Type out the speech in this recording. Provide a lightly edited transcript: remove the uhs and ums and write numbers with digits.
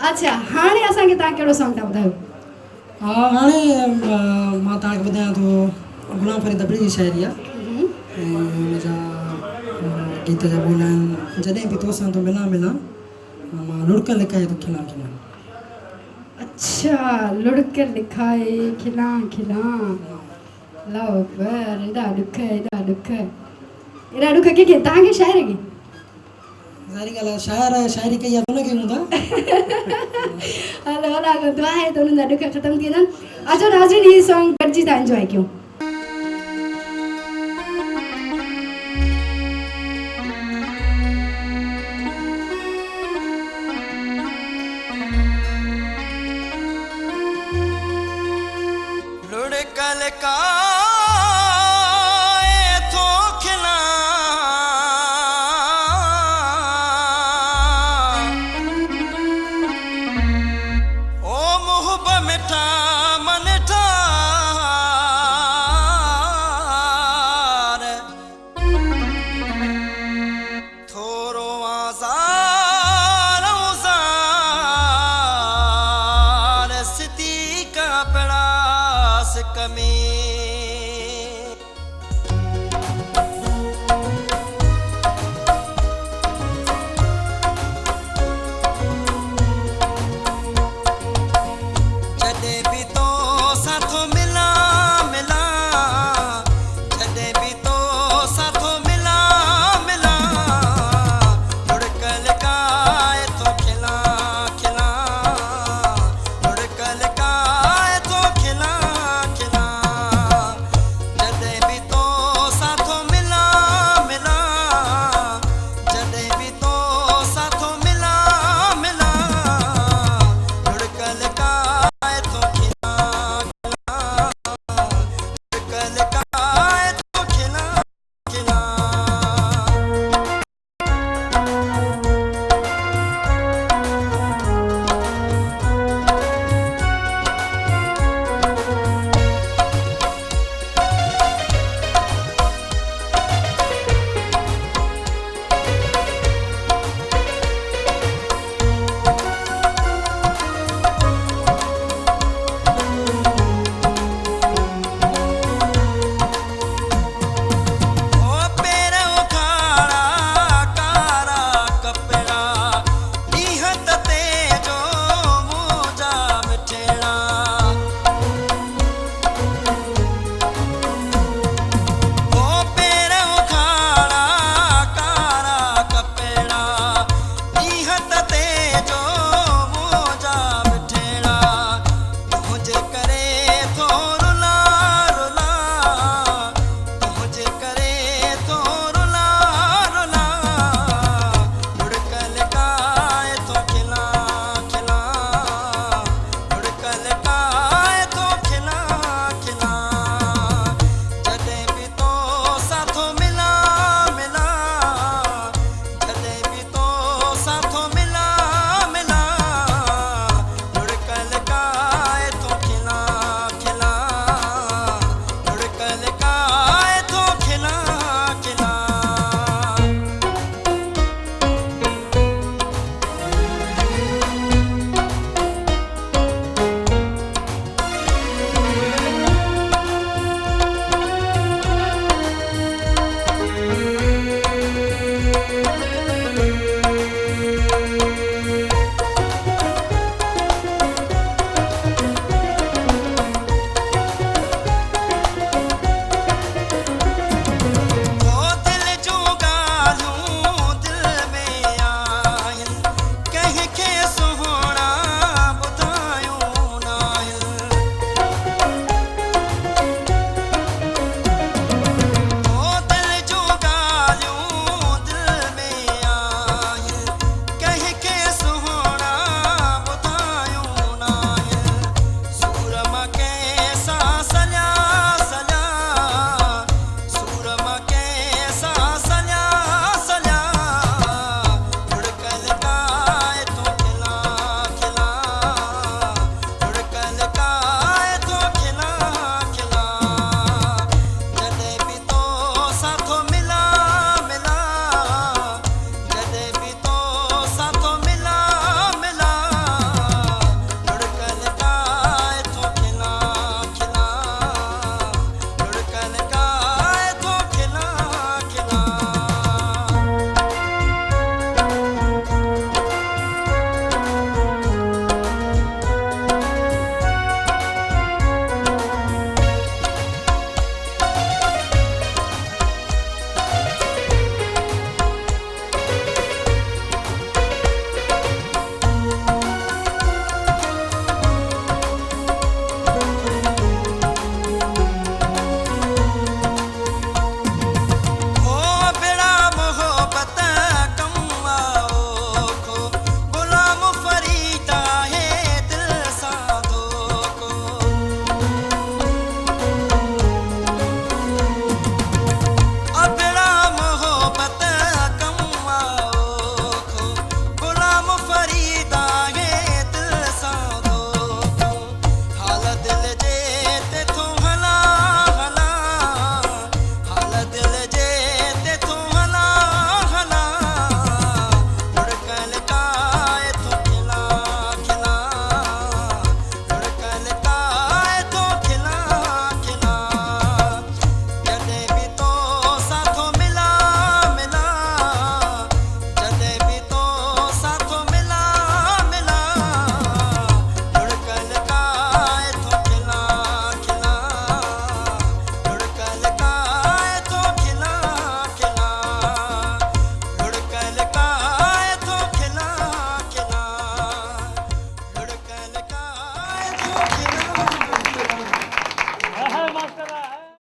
अच्छा हाणे असांखे तव्हां कहिड़ो सॉन्ग था ॿुधायो? हाणे मां तव्हांखे ॿुधायां थो गुलाम फरीद दबड़ी जी शाइरी आहे ऐं हुनजा गीत जा ॿोल आहिनि जॾहिं बि तोसां तो मिलां मिलां मां लुड़क लिकाए थो खिलां खिलां। अच्छा लुड़क लिखाए खिलां खिलां लो पर एॾा ॾुख एॾा ॾुख कंहिंखे तव्हांखे शाइर खे? ज़ाहिरी ॻाल्हि आहे शाइरी कई आहे त हुनखे हूंदा। हलो अला को दुआ है तो उन्हनि जा ॾुख ख़तमु थी वञनि। अचो नाज़रीन हीउ सॉन्ग गॾिजी था एंजॉय कयूं। लुड़क लिकाए थो खिलां ओ मुहब मिठा मन ठार थोरो आज़ार सिती का पड़ास कमी